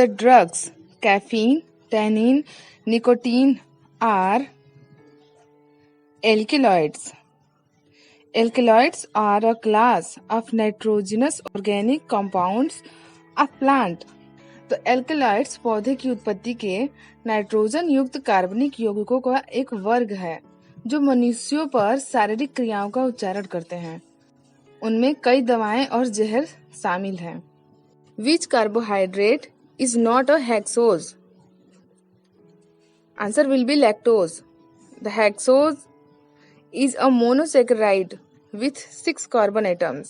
the drugs caffeine, tannin, nicotine are alkaloids. Alkaloids are a class of nitrogenous organic compounds of plant. तो alkaloids पौधे की उत्पत्ति के nitrogen युक्त कार्बनिक यौगिकों का एक वर्ग है जो मनुष्यों पर शारीरिक क्रियाओं का उच्चारण करते हैं। उनमें कई दवाएं और जहर शामिल हैं। Which carbohydrate is not a hexose? Answer will be lactose. The hexose is a monosaccharide with 6 carbon atoms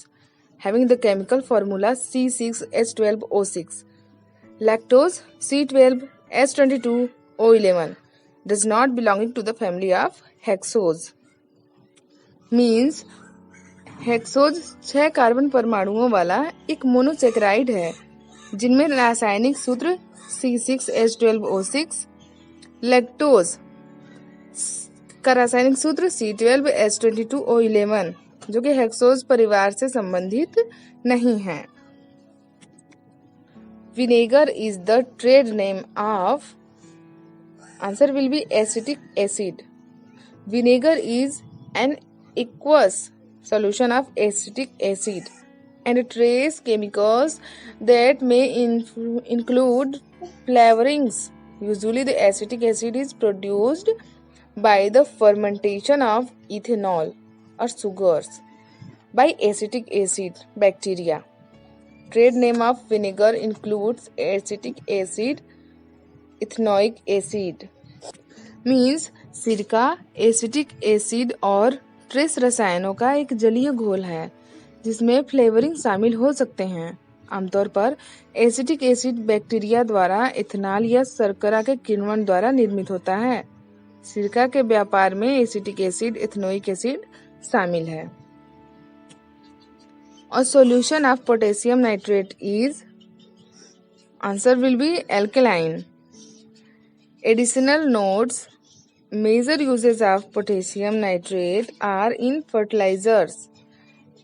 having the chemical formula C6H12O6. Lactose C12H22O11 does not belonging to the family of hexose. Means hexose 6 carbon परमाणुओं वाला एक monosaccharide है जिनमें रासायनिक सूत्र C6H12O6, lactose का रासायनिक सूत्र C12H22O11 जो कि हेक्सोज परिवार से संबंधित नहीं है। Vinegar is the trade name of answer will be acetic acid. Vinegar is an aqueous solution of acetic acid and trace chemicals that may include flavorings. Usually the acetic acid is produced by the fermentation of ethanol or sugars by acetic acid bacteria. Trade name of vinegar includes acetic acid, ethanoic acid. Means सिरका acetic acid और trace रसायनों का एक जलीय घोल है जिसमें flavouring शामिल हो सकते हैं। आमतौर पर एसिटिक एसिड बैक्टीरिया द्वारा इथेनॉल या शर्करा के किण्वन द्वारा निर्मित होता है। सिरका के व्यापार में एसिटिक एसिड, इथेनोइक एसिड शामिल है। A solution of potassium nitrate is answer will be alkaline. Additional notes. Major uses of potassium nitrate are in fertilizers,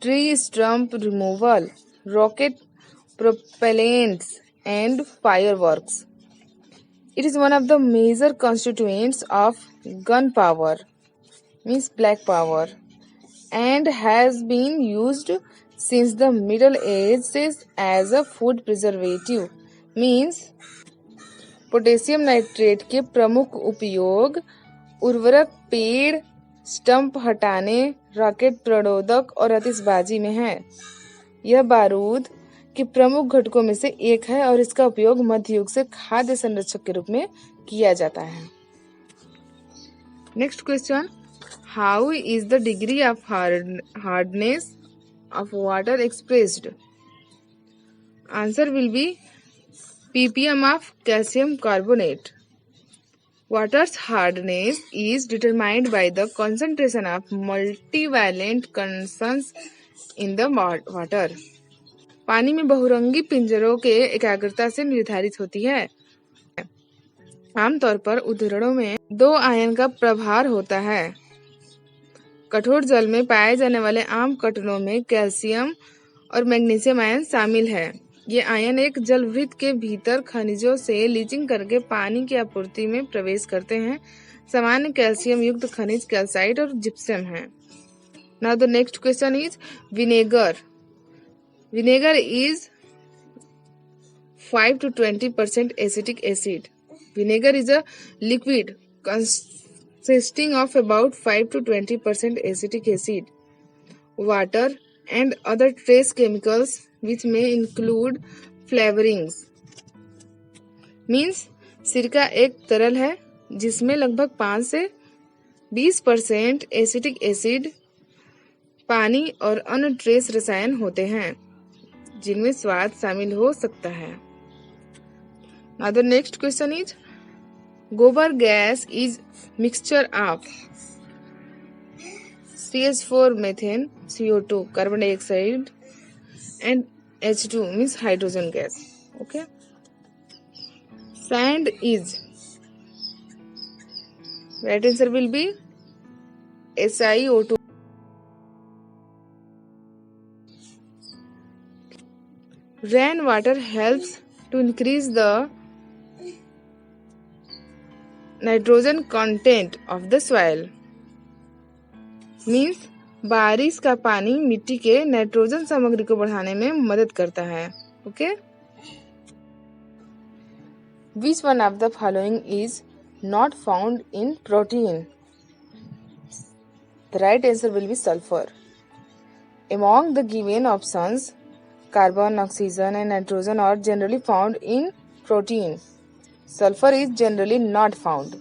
tree stump removal, rocket propellants, and fireworks. It is one of the major constituents of gunpowder, means black powder, and has been used since the Middle Ages as a food preservative. Means potassium nitrate के प्रमुख उपयोग उर्वरक, पेड़ stump हटाने, rocket प्रणोदक और आतिशबाजी में है। यह बारूद के प्रमुख घटकों में से एक है और इसका उपयोग मध्य युग से खाद्य संरक्षक के रूप में किया जाता है। Next question, how is the degree of hardness of water expressed? Answer will be ppm of calcium carbonate. Water's hardness is determined by the concentration of multivalent constants in the water. पानी में बहुरंगी पिंजरों के एकाग्रता से निर्धारित होती है। आमतौर पर उद्धरणों में 2 आयन का प्रभार होता है। कठोर जल में पाए जाने वाले आम कटनों में कैल्शियम और मैग्नीशियम आयन शामिल है। ये आयन एक जलवृत्त के भीतर खनिजों से लीचिंग करके पानी की आपूर्ति में प्रवेश करते हैं। सामान्य कैल्शियम युक्त खनिज कैल्साइट और जिप्सम है। Now the next question is vinegar. Vinegar is 5 to 20% acetic acid. Vinegar is a liquid consisting of about 5 to 20% acetic acid, water, and other trace chemicals which may include flavorings. Means सिरका एक तरल है जिसमें लगभग 5 से 20% acetic acid, पानी और अन्य ट्रेस रसायन होते हैं जिनमें स्वाद शामिल हो सकता है। Now the next question is गोबर gas is mixture of CH4 methane, CO2 carbon dioxide and H2 means hydrogen gas. Okay. Sand is right answer will be SiO2. Rain water helps to increase the nitrogen content of the soil. Means बारिश का पानी मिट्टी के nitrogen सामग्री को बढ़ाने में मदद करता है. Okay? Which one of the following is not found in protein? The right answer will be sulfur. Among the given options, carbon, oxygen and nitrogen are generally found in protein. Sulfur is generally not found.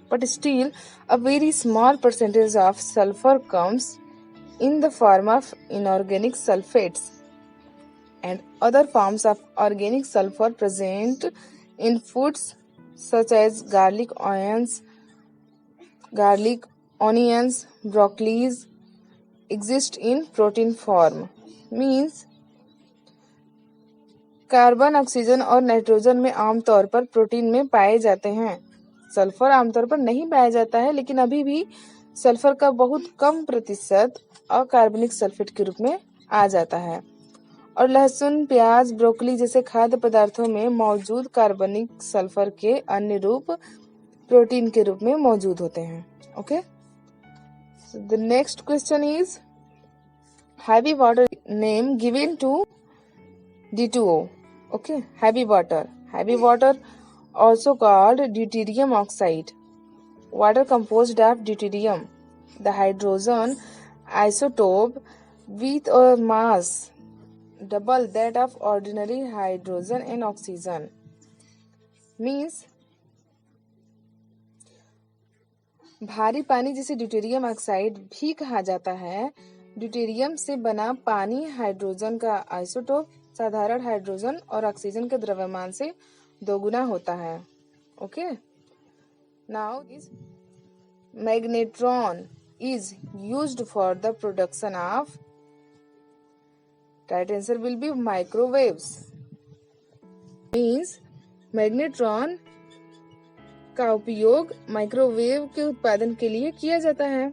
But still, a very small percentage of sulfur comes in the form of inorganic sulfates and other forms of organic sulfur present in foods such as garlic, onions, broccoli exist in protein form. Means carbon, oxygen और nitrogen में आमतौर पर protein में पाए जाते हैं. Sulphur आमतौर पर नहीं पाया जाता है, लेकिन अभी भी सल्फर का बहुत कम प्रतिशत अकार्बनिक सल्फेट के रूप में आ जाता है. और लहसुन, प्याज, ब्रोकली जैसे खाद्य पदार्थों में मौजूद कार्बनिक सल्फर के अन्य रूप प्रोटीन के रूप में मौजूद होते हैं. Okay, the next question is heavy water name given to D2O. Okay, heavy water also called deuterium oxide. Water composed of deuterium, the hydrogen isotope with a mass double that of ordinary hydrogen and oxygen. Means भारी पानी जिसे deuterium oxide भी कहा जाता है. Deuterium से बना पानी हाइड्रोजन का आइसोटोप साधारण हाइड्रोजन और ऑक्सीजन के द्रव्यमान से दोगुना होता है. Okay, now is magnetron is used for the production of. Right answer will be microwaves. Means magnetron का उपयोग माइक्रोवेव के उत्पादन के लिए किया जाता है.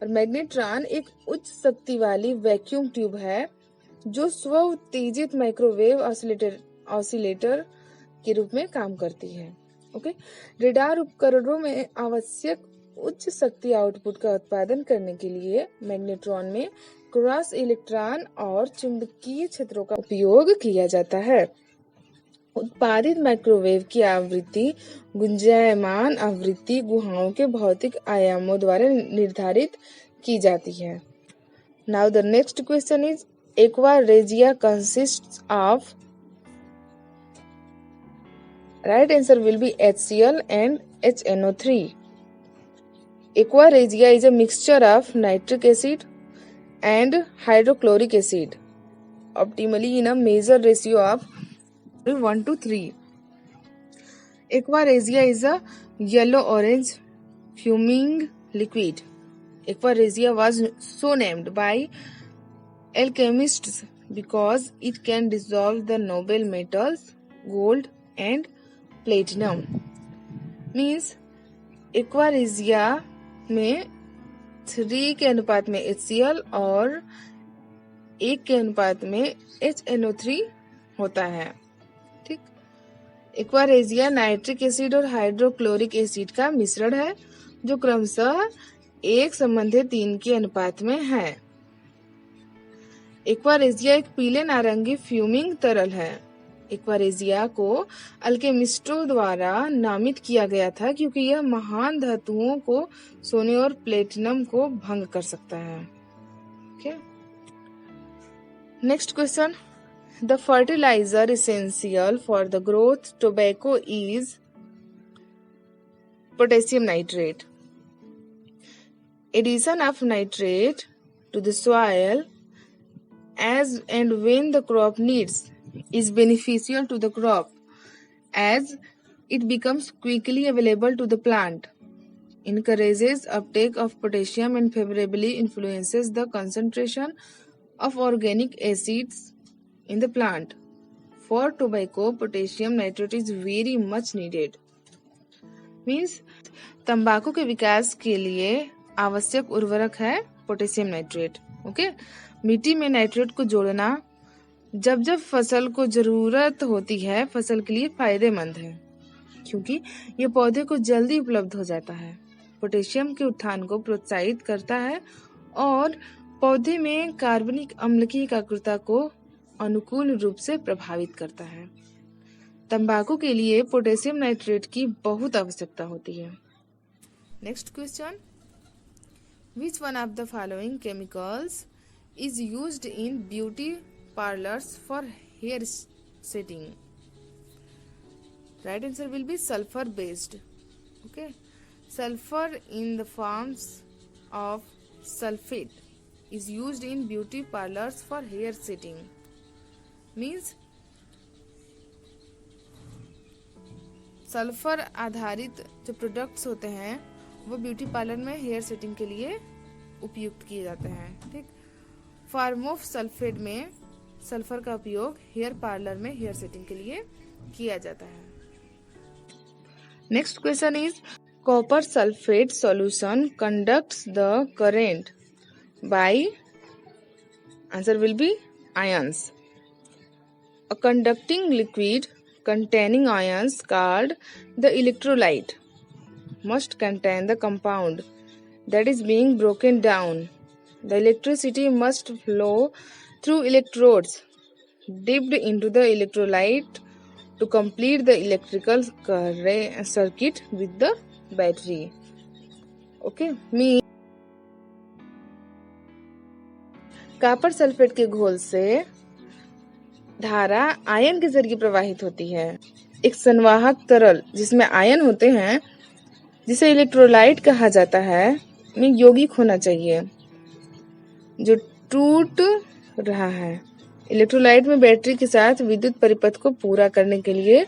और मैग्नेट्रॉन एक उच्च शक्ति वाली वैक्यूम ट्यूब है जो स्व उत्तेजित माइक्रोवेव ऑसिलेटर के रूप में काम करती है. ओके, रेडार उपकरणों में आवश्यक उच्च शक्ति आउटपुट का उत्पादन करने के लिए मैग्नेट्रॉन में क्रॉस इलेक्ट्रॉन और चुंबकीय क्षेत्रों का उपयोग किया जाता है. उत्पादित माइक्रोवेव की आवृत्ति गुंजायमान आवृत्ति गुहाओं के भौतिक आयामों द्वारा निर्धारित की जाती है. Now the next question is Aqua regia consists of. Right answer will be HCl and HNO3. Aqua regia is a mixture of nitric acid and hydrochloric acid, optimally in a measured ratio of 1:3. Aqua regia is a yellow-orange fuming liquid. Aqua regia was so named by alchemists because it can dissolve the noble metals gold and platinum. Means aqua regia में 3 के अनुपात में HCl और 1 के अनुपात में HNO3 होता है. ठीक, एक्वा रेजिया नाइट्रिक एसिड और हाइड्रोक्लोरिक एसिड का मिश्रण है जो क्रमशः 1:3 के अनुपात में है. एक्वारेजिया एक पीले नारंगी फ्यूमिंग तरल है. एक्वारेजिया को अल्केमिस्टों द्वारा नामित किया गया था क्योंकि यह महान धातुओं को सोने और प्लेटिनम को भंग कर सकता है. Okay, next question. The fertilizer essential for the growth tobacco is potassium nitrate. Addition of nitrate to the soil as and when the crop needs is beneficial to the crop as it becomes quickly available to the plant, encourages uptake of potassium and favorably influences the concentration of organic acids in the plant. For tobacco, potassium nitrate is very much needed. Means तंबाकू के विकास के लिए आवश्यक उर्वरक है potassium nitrate. Okay, मिट्टी में nitrate को जोड़ना जब जब फसल को जरूरत होती है फसल के लिए फायदेमंद है क्योंकि ये पौधे को जल्दी उपलब्ध हो जाता है। पोटेशियम के उत्थान को प्रोत्साहित करता है और पौधे में कार्बनिक अम्ल की एकाग्रता को अनुकूल रूप से प्रभावित करता है। तंबाकू के लिए पोटेशियम नाइट्रेट की बहुत आवश्यकता होती है। Next question, which one of the following chemicals is used in beauty parlors for hair setting? Right answer will be sulfur based. Okay, sulfur in the forms of sulfate is used in beauty parlors for hair setting. Means sulphur आधारित जो products होते हैं वो beauty parlour में hair setting के लिए उपयुक्त किए जाते हैं। ठीक, फॉर्म ऑफ सल्फेट में सल्फर का उपयोग हेयर पार्लर में हेयर सेटिंग के लिए किया जाता है। Next question is, copper sulphate solution conducts the current by, answer will be ions. A conducting liquid containing ions called the electrolyte must contain the compound that is being broken down. The electricity must flow through electrodes dipped into the electrolyte to complete the electrical circuit with the battery. Okay, copper sulphate के घोल से धारा ion के जरिए प्रवाहित होती है। एक संवाहक तरल जिसमें आयन होते हैं जिसे इलेक्ट्रोलाइट कहा जाता है में यौगिक होना चाहिए जो टूट रहा है। इलेक्ट्रोलाइट में बैटरी के साथ विद्युत परिपथ को पूरा करने के लिए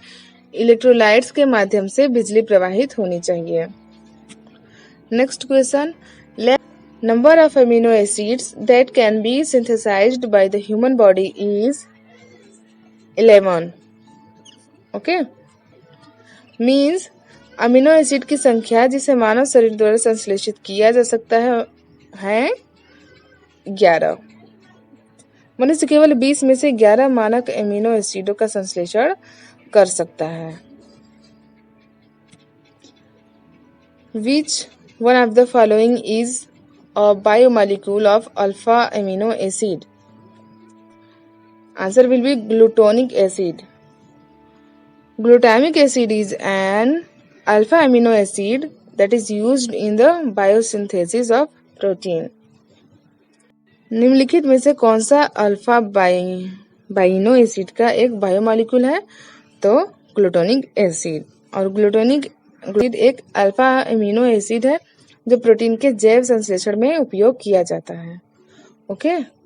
इलेक्ट्रोलाइट्स के माध्यम से बिजली प्रवाहित होनी चाहिए। Next question, number of amino acids that can be synthesized by the human body is 11. Okay, means amino acid की संख्या जिसे मानव शरीर द्वारा संश्लेषित किया जा सकता है 11। मनुष्य केवल 20 में से 11 मानक अमीनो एसिडों का संश्लेषण कर सकता है। Which one of the following is a biomolecule of alpha amino acid? Answer will be glutamic acid. Glutamic acid is an alpha amino acid that is used in the biosynthesis of protein. निम्नलिखित में से कौन सा alpha बाइनो acid का एक biomolecule है? तो ग्लूटानिक acid. और ग्लूटानिक एसिड एक अल्फा अमीनो एसिड है जो प्रोटीन के जैव संश्लेषण में उपयोग किया जाता है। ओके।